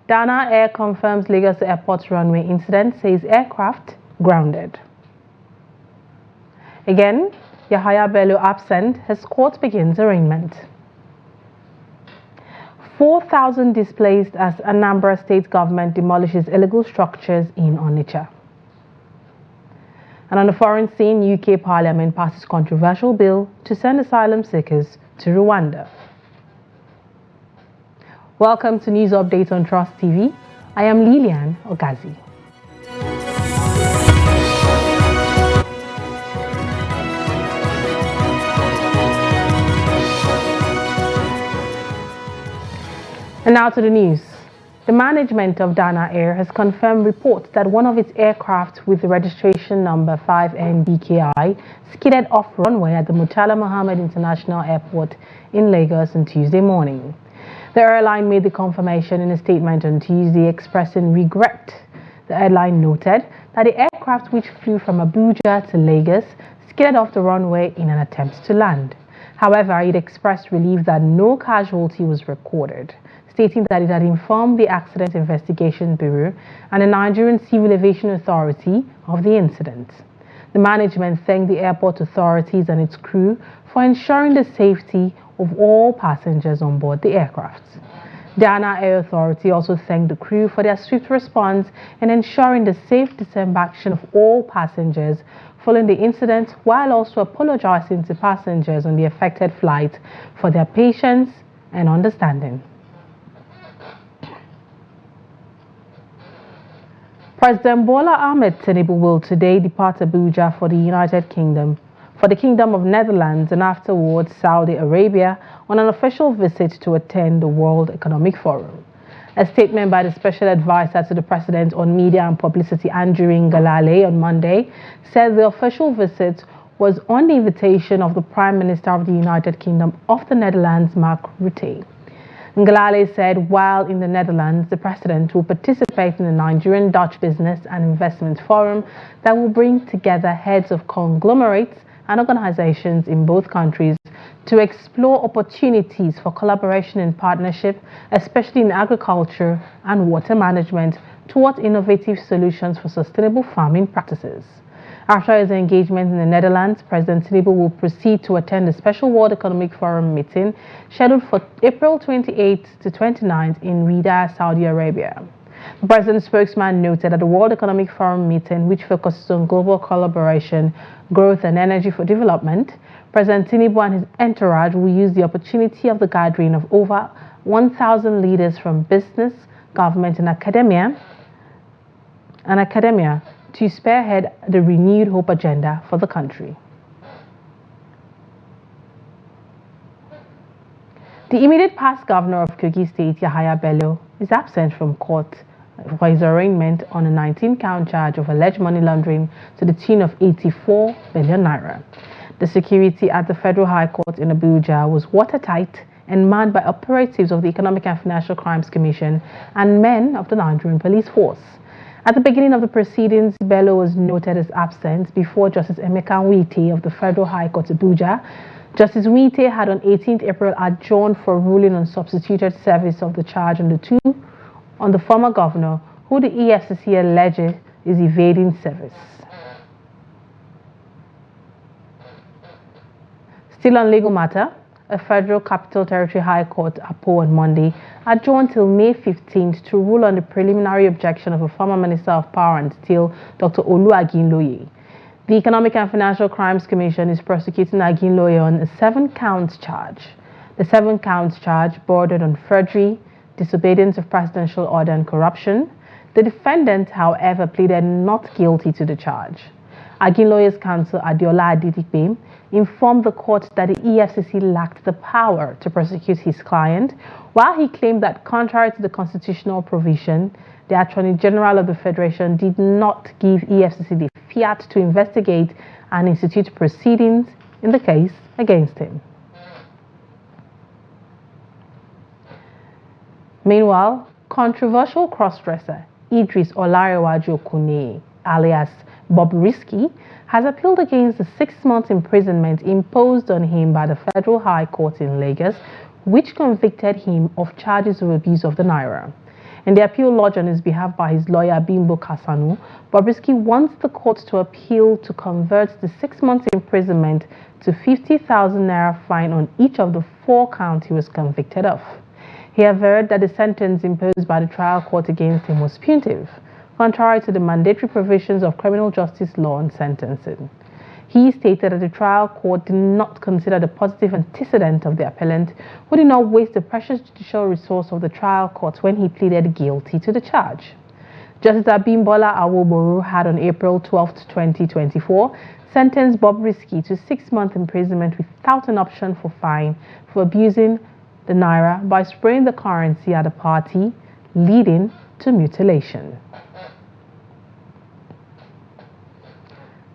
Dana Air confirms Lagos Airport runway incident, says aircraft grounded. Again, Yahaya Bello absent as court begins arraignment. 4,000 displaced as Anambra state government demolishes illegal structures in Onitsha. And on the foreign scene, UK Parliament passes controversial bill to send asylum seekers to Rwanda. Welcome to News Update on Trust TV. I am Lilian Ogazi. And now to the news. The management of Dana Air has confirmed reports that one of its aircraft with the registration number 5NBKI skidded off runway at the Murtala Mohammed International Airport in Lagos on Tuesday morning. The airline made the confirmation in a statement on Tuesday expressing regret. The airline noted that the aircraft, which flew from Abuja to Lagos, skidded off the runway in an attempt to land. However, it expressed relief that no casualty was recorded, stating that it had informed the Accident Investigation Bureau and the Nigerian Civil Aviation Authority of the incident. The management thanked the airport authorities and its crew for ensuring the safety of all passengers on board the aircraft. Dana Air Authority also thanked the crew for their swift response in ensuring the safe disembarkation of all passengers following the incident, while also apologizing to passengers on the affected flight for their patience and understanding. President Bola Ahmed Tinubu will today depart Abuja for the Kingdom of Netherlands and afterwards Saudi Arabia on an official visit to attend the World Economic Forum. A statement by the Special Advisor to the President on Media and Publicity, Andrew Ngalale, on Monday said the official visit was on the invitation of the Prime Minister of the United Kingdom of the Netherlands, Mark Rutte. Ngalale said while in the Netherlands, the President will participate in the Nigerian-Dutch Business and Investment Forum that will bring together heads of conglomerates and organizations in both countries to explore opportunities for collaboration and partnership, especially in agriculture and water management, towards innovative solutions for sustainable farming practices. After his engagement in the Netherlands, President Tinubu will proceed to attend the Special World Economic Forum meeting scheduled for April 28 to 29 in Riyadh, Saudi Arabia. The President's spokesman noted that the World Economic Forum meeting, which focuses on global collaboration, growth and energy for development, President Tinubu and his entourage will use the opportunity of the gathering of over 1,000 leaders from business, government and academia to spearhead the renewed hope agenda for the country. The immediate past governor of Kogi State, Yahaya Bello, is absent from court for his arraignment on a 19-count charge of alleged money laundering to the tune of 84 billion naira. The security at the Federal High Court in Abuja was watertight and manned by operatives of the Economic and Financial Crimes Commission and men of the Nigerian Police Force. At the beginning of the proceedings, Bello was noted as absent before Justice Emeka Nwite of the Federal High Court Abuja. Justice Nwite had on 18th April adjourned for ruling on substituted service of the charge on the former governor, who the EFCC alleged is evading service. Still on legal matter, a Federal Capital Territory High Court Apo on Monday adjourned till May 15th to rule on the preliminary objection of a former Minister of Power and Steel, Dr. Olu Akinloye. The Economic and Financial Crimes Commission is prosecuting Akinloye on a 7-count charge. The 7-count charge bordered on forgery, disobedience of presidential order and corruption. The defendant, however, pleaded not guilty to the charge. Akinloye's counsel, Adiola Adedipe, informed the court that the EFCC lacked the power to prosecute his client, while he claimed that contrary to the constitutional provision, the Attorney General of the Federation did not give EFCC the fiat to investigate and institute proceedings in the case against him. Meanwhile, controversial crossdresser Idris Olarewaju Okune, alias Bob Risky, has appealed against the 6-month imprisonment imposed on him by the Federal High Court in Lagos, which convicted him of charges of abuse of the naira. In the appeal lodged on his behalf by his lawyer Bimbo Kasanu, Bobrisky wants the court to appeal to convert the 6 months imprisonment to 50,000 naira fine on each of the 4 counts he was convicted of. He averred that the sentence imposed by the trial court against him was punitive, contrary to the mandatory provisions of criminal justice law on sentencing. He stated that the trial court did not consider the positive antecedent of the appellant, who did not waste the precious judicial resource of the trial court when he pleaded guilty to the charge. Justice Abimbola Awoboru had on April 12, 2024, sentenced Bobrisky to 6 months imprisonment without an option for fine for abusing the naira by spraying the currency at a party, leading to mutilation.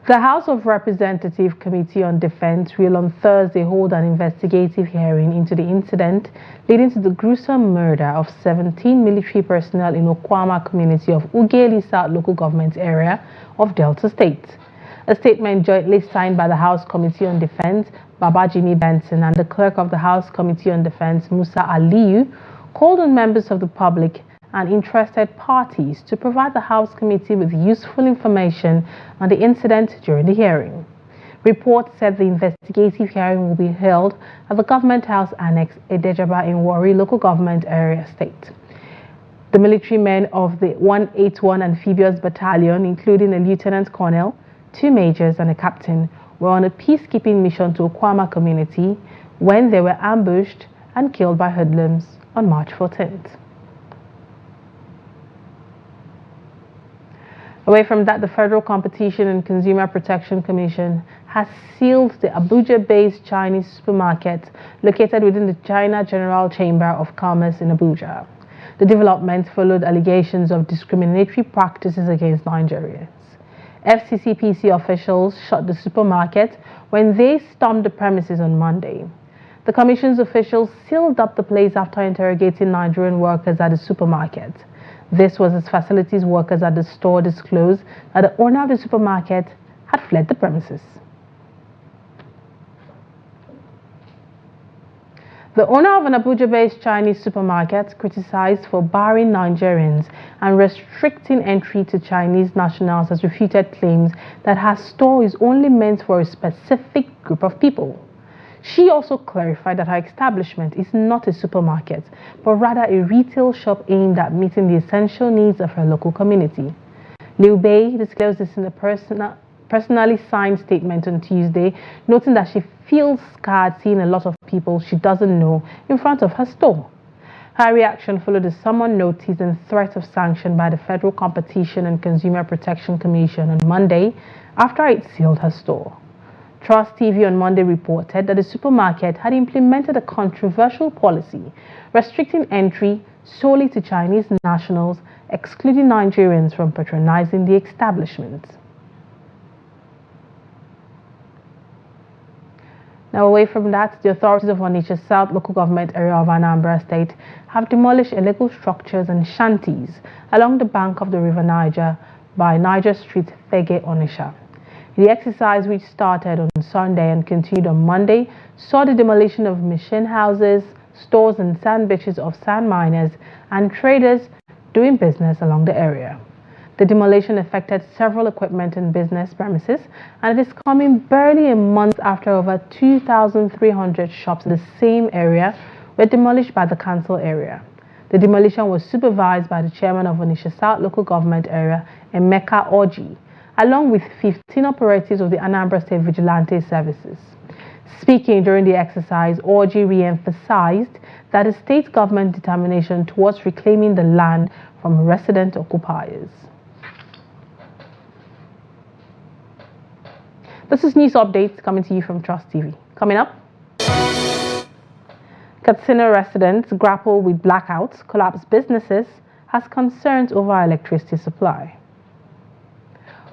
The House of Representatives Committee on Defense will on Thursday hold an investigative hearing into the incident leading to the gruesome murder of 17 military personnel in Okwama community of Ugeli South local government area of Delta State. A statement jointly signed by the House Committee on Defense, Babajimi Benson, and the Clerk of the House Committee on Defense, Musa Aliyu, called on members of the public and interested parties to provide the House Committee with useful information on the incident during the hearing. Reports said the investigative hearing will be held at the Government House Annex Edejaba in Warri Local Government Area State. The military men of the 181 Amphibious Battalion, including a lieutenant colonel, 2 majors and a captain, were on a peacekeeping mission to Okwama community when they were ambushed and killed by hoodlums on March 14th. Away from that, the Federal Competition and Consumer Protection Commission has sealed the Abuja-based Chinese supermarket located within the China General Chamber of Commerce in Abuja. The development followed allegations of discriminatory practices against Nigerians. FCCPC officials shut the supermarket when they stormed the premises on Monday. The Commission's officials sealed up the place after interrogating Nigerian workers at the supermarket. This was as facilities workers at the store disclosed that the owner of the supermarket had fled the premises. The owner of an Abuja-based Chinese supermarket criticized for barring Nigerians and restricting entry to Chinese nationals has refuted claims that her store is only meant for a specific group of people. She also clarified that her establishment is not a supermarket, but rather a retail shop aimed at meeting the essential needs of her local community. Liu Bei disclosed this in a personally signed statement on Tuesday, noting that she feels scared seeing a lot of people she doesn't know in front of her store. Her reaction followed a summon notice and threat of sanction by the Federal Competition and Consumer Protection Commission on Monday after it sealed her store. Trust TV on Monday reported that the supermarket had implemented a controversial policy restricting entry solely to Chinese nationals, excluding Nigerians from patronizing the establishment. Now, away from that, the authorities of Onitsha South local government area of Anambra State have demolished illegal structures and shanties along the bank of the River Niger by Niger Street, Fege, Onitsha. The exercise, which started on Sunday and continued on Monday, saw the demolition of machine houses, stores and sand beaches of sand miners and traders doing business along the area. The demolition affected several equipment and business premises, and it is coming barely a month after over 2,300 shops in the same area were demolished by the council area. The demolition was supervised by the chairman of Onitsha South local government area, Emeka Oji, along with 15 operatives of the Anambra State Vigilante Services. Speaking during the exercise, Oji re-emphasized that the state government determination towards reclaiming the land from resident occupiers. This is news updates coming to you from Trust TV. Coming up, Katsina residents grapple with blackouts, collapsed businesses, has concerns over electricity supply.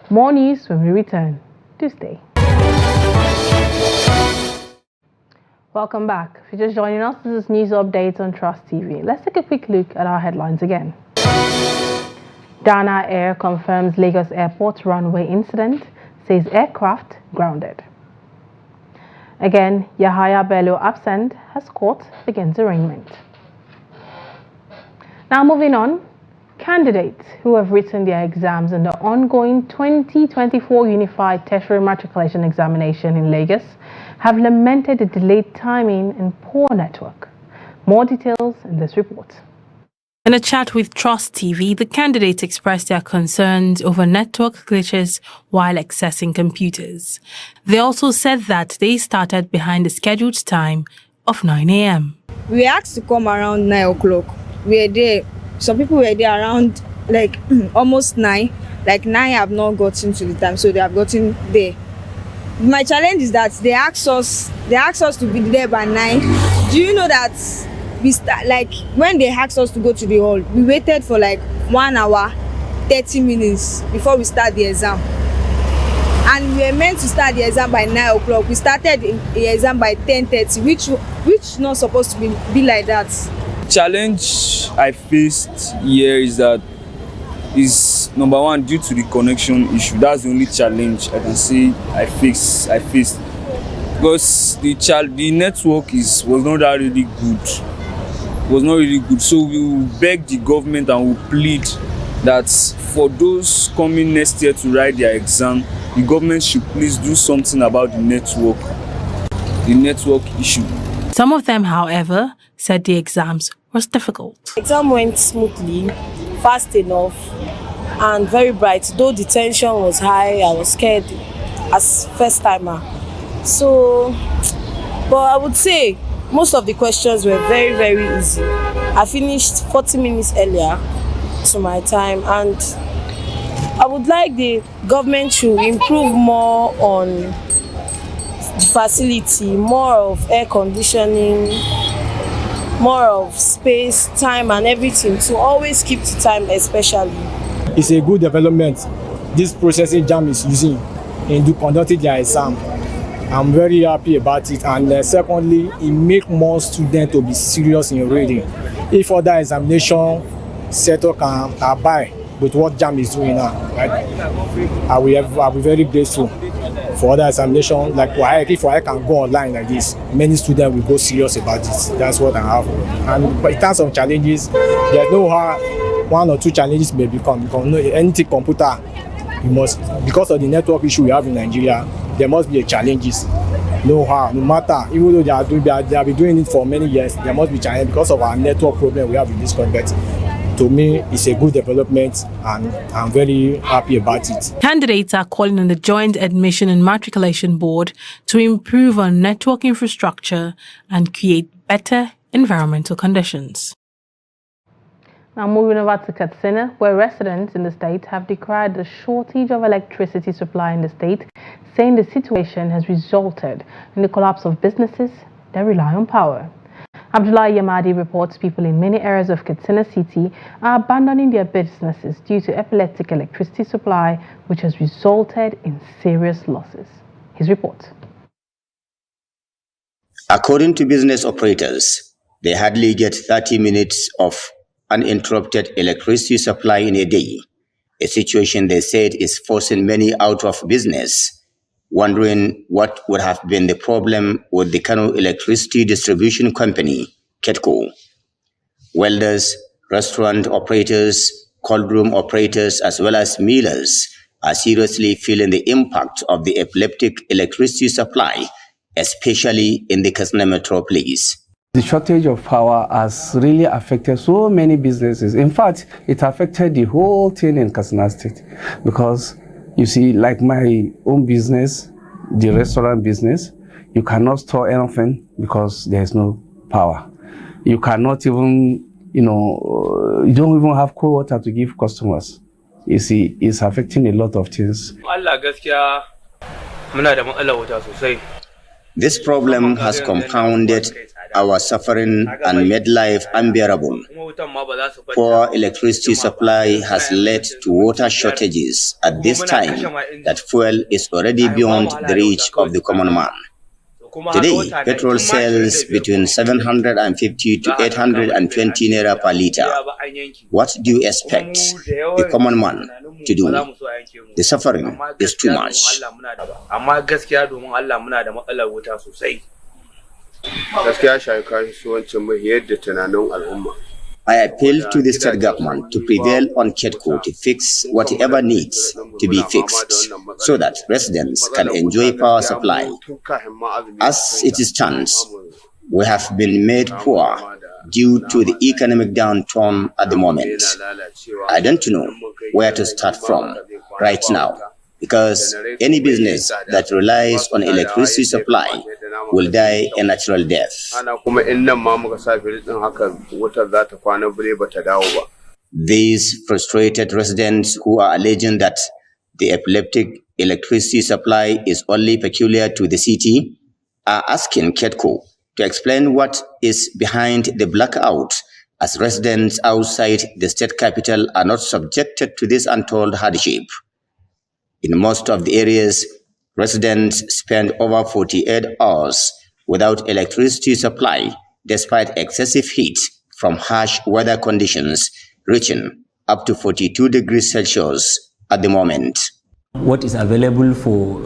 More news when we return. Do stay. Welcome back. If you're just joining us, this is news updates on Trust TV. Let's take a quick look at our headlines again. Dana Air confirms Lagos Airport runway incident, says aircraft grounded. Again, Yahaya Bello absent as court begins arraignment. Now moving on, Candidates who have written their exams in the ongoing 2024 Unified Tertiary Matriculation Examination in Lagos have lamented the delayed timing and poor network. More details in this report. In a chat with Trust TV, the candidates expressed their concerns over network glitches while accessing computers. They also said that they started behind the scheduled time of 9 a.m. We asked to come around 9 o'clock. We were there. Some people were there around like almost 9. Like 9 have not gotten to the time, so they have gotten there. My challenge is that they asked us to be there by 9. Do you know that we start, like when they asked us to go to the hall, we waited for like 1 hour 30 minutes before we start the exam, and we were meant to start the exam by 9 o'clock. We started the exam by 10:30, which not supposed to be like that. Challenge I faced here is number one, due to the connection issue. That's the only challenge I can say I faced because the network was not that really good. Was not really good, so we will beg the government and will plead that for those coming next year to write their exam, the government should please do something about the network issue. Some of them, however, said the exams was difficult. The exam went smoothly, fast enough, and very bright. Though the tension was high, I was scared as first timer. So, but I would say most of the questions were very, very easy. I finished 40 minutes earlier to my time, and I would like the government to improve more on the facility, more of air conditioning, more of space, time and everything, to always keep to time especially. It's a good development this processing jam is using in conducting their exam. I'm very happy about it, and secondly, it makes more students to be serious in reading. If other examination sector can abide with what JAM is doing now, right? I'll be very grateful for other examination like if I can go online like this. Many students will go serious about this. That's what I have. And in terms of challenges, there's no how one or two challenges may become because anything computer, you must, because of the network issue we have in Nigeria, there must be challenges. No matter, even though they have been doing it for many years, there must be challenges because of our network problem we have in this country. To me, it's a good development, and I'm very happy about it. Candidates are calling on the Joint Admission and Matriculation Board to improve on network infrastructure and create better environmental conditions. Now moving over to Katsina, where residents in the state have decried the shortage of electricity supply in the state, saying the situation has resulted in the collapse of businesses that rely on power. Abdullah Yamadi reports people in many areas of Katsina City are abandoning their businesses due to epileptic electricity supply, which has resulted in serious losses. His report. According to business operators, they hardly get 30 minutes of uninterrupted electricity supply in a day, a situation they said is forcing many out of business, wondering what would have been the problem with the Kano Electricity Distribution Company, KETCO. Welders, restaurant operators, cold room operators, as well as millers are seriously feeling the impact of the epileptic electricity supply, especially in the Katsina metropolis. The shortage of power has really affected so many businesses. In fact, it affected the whole thing in Katsina State because, you see, like my own business, the restaurant business, you cannot store anything because there is no power. You cannot even, you don't even have cold water to give customers. You see, it's affecting a lot of things. This problem has compounded our suffering and made life unbearable. Poor electricity supply has led to water shortages at this time that fuel is already beyond the reach of the common man. Today, petrol sells between 750 to 820 naira per liter. What do you expect the common man to do? The suffering is too much. I appeal to the state government to prevail on KEDCO to fix whatever needs to be fixed so that residents can enjoy power supply. As it stands, we have been made poor due to the economic downturn at the moment. I don't know where to start from right now, because any business that relies on electricity supply will die a natural death. These frustrated residents who are alleging that the epileptic electricity supply is only peculiar to the city are asking KEDCO to explain what is behind the blackout, as residents outside the state capital are not subjected to this untold hardship. In most of the areas, residents spend over 48 hours without electricity supply, despite excessive heat from harsh weather conditions reaching up to 42 degrees Celsius at the moment. What is available for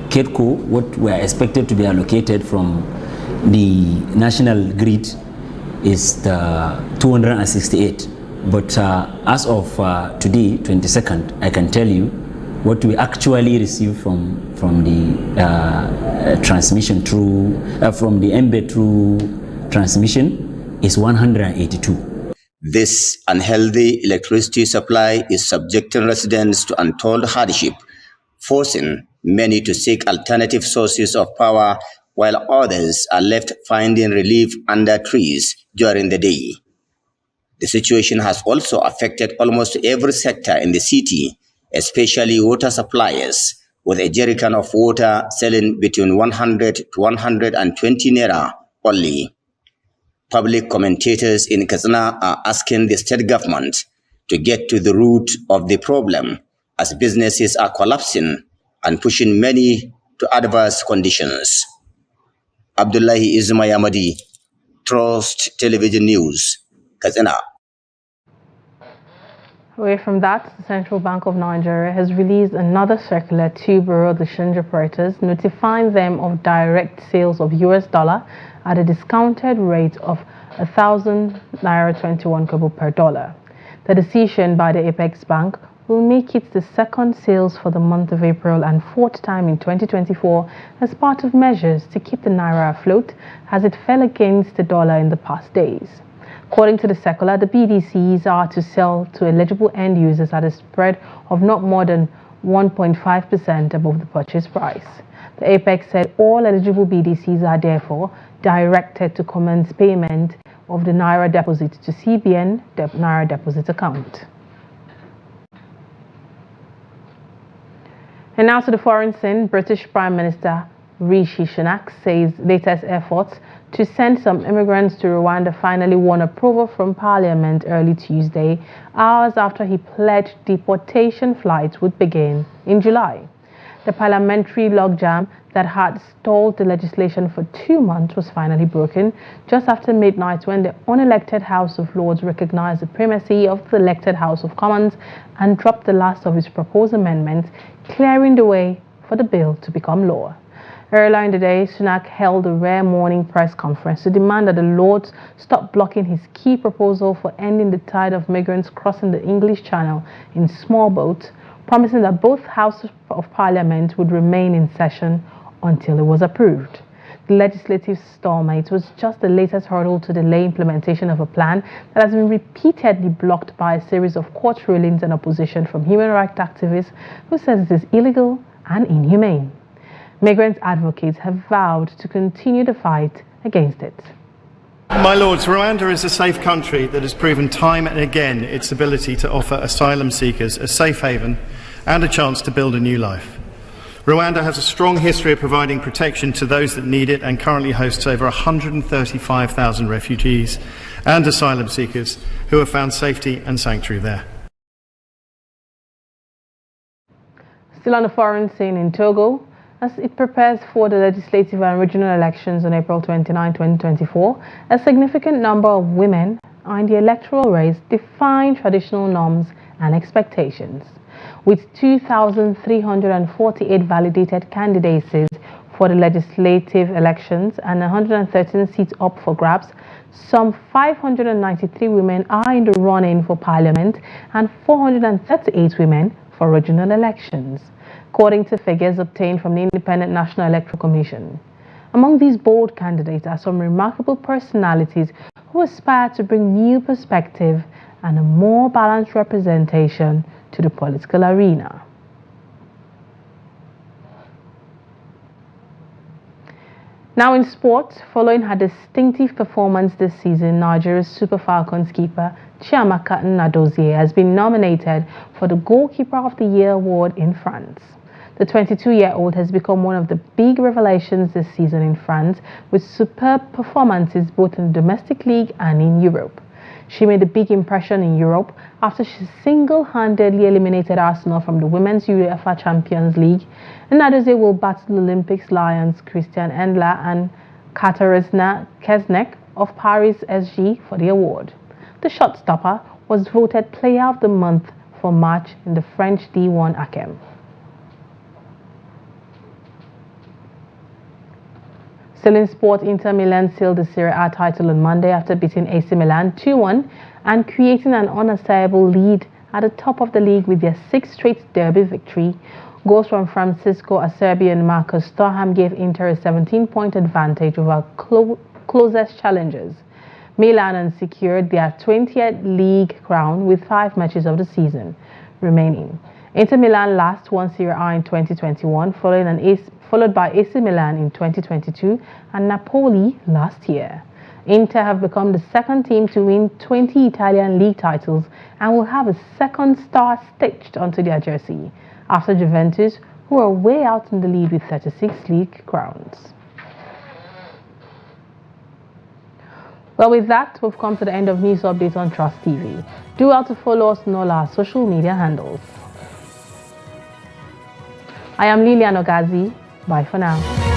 KEDCO, what we are expected to be allocated from the national grid is the 268. But as of today, 22nd, I can tell you what we actually receive from the transmission through, from the embed through transmission is 182. This unhealthy electricity supply is subjecting residents to untold hardship, forcing many to seek alternative sources of power, while others are left finding relief under trees during the day. The situation has also affected almost every sector in the city, especially water suppliers, with a jerrycan of water selling between 100 to 120 naira only. Public commentators in Katsina are asking the state government to get to the root of the problem, as businesses are collapsing and pushing many to adverse conditions. Abdullahi Ismayamadi, Trust Television News, Katsina. Away from that, the Central Bank of Nigeria has released another circular to bureau the exchange operators, notifying them of direct sales of US dollar at a discounted rate of 1,000 naira 21 kobo per dollar. The decision by the Apex Bank will make it the second sales for the month of April and fourth time in 2024 as part of measures to keep the naira afloat as it fell against the dollar in the past days. According to the circular, the BDCs are to sell to eligible end users at a spread of not more than 1.5% above the purchase price. The Apex said all eligible BDCs are therefore directed to commence payment of the Naira deposit to CBN Naira deposit account. And now to the foreign scene. British Prime Minister Rishi Sunak says latest efforts to send some immigrants to Rwanda finally won approval from Parliament early Tuesday, hours after he pledged deportation flights would begin in July. The parliamentary logjam that had stalled the legislation for 2 months was finally broken just after midnight, when the unelected House of Lords recognized the primacy of the elected House of Commons and dropped the last of its proposed amendments, clearing the way for the bill to become law. Earlier in the day, Sunak held a rare morning press conference to demand that the Lords stop blocking his key proposal for ending the tide of migrants crossing the English Channel in small boats, promising that both Houses of Parliament would remain in session until it was approved. The legislative stalemate was just the latest hurdle to delay implementation of a plan that has been repeatedly blocked by a series of court rulings and opposition from human rights activists who says it is illegal and inhumane. Migrant advocates have vowed to continue the fight against it. My Lords, Rwanda is a safe country that has proven time and again its ability to offer asylum seekers a safe haven and a chance to build a new life. Rwanda has a strong history of providing protection to those that need it and currently hosts over 135,000 refugees and asylum seekers who have found safety and sanctuary there. Still on the foreign scene in Togo, as it prepares for the legislative and regional elections on April 29, 2024, a significant number of women are in the electoral race, defying traditional norms and expectations. With 2,348 validated candidacies For the legislative elections and 113 seats up for grabs, some 593 women are in the run-in for parliament and 438 women for regional elections, according to figures obtained from the Independent National Electoral Commission. Among these bold candidates are some remarkable personalities who aspire to bring new perspective and a more balanced representation to the political arena. Now in sport, following her distinctive performance this season, Nigeria's Super Falcons keeper Chiamaka Nnadozie has been nominated for the Goalkeeper of the Year award in France. The 22-year-old has become one of the big revelations this season in France, with superb performances both in the domestic league and in Europe. She made a big impression in Europe after she single-handedly eliminated Arsenal from the Women's UEFA Champions League. Nnadozie will battle Olympics Lions Christian Endler and Katarzyna Kesnek of Paris SG for the award. The shot-stopper was voted Player of the Month for March in the French D1 ACEM. Still in sport, Inter Milan sealed the Serie A title on Monday after beating AC Milan 2-1 and creating an unassailable lead at the top of the league with their 6th straight derby victory. Goals from Francisco Acerbi and Marcus Thuram gave Inter a 17-point advantage over closest challengers. Milan secured their 20th league crown with 5 matches of the season remaining. Inter Milan last won Serie A in 2021, followed by AC Milan in 2022 and Napoli last year. Inter have become the second team to win 20 Italian league titles and will have a second star stitched onto their jersey, after Juventus, who are way out in the lead with 36 league crowns. Well, with that, we've come to the end of News Updates on Trust TV. Do well to follow us on all our social media handles. I am Lilian Ogazi. Bye for now.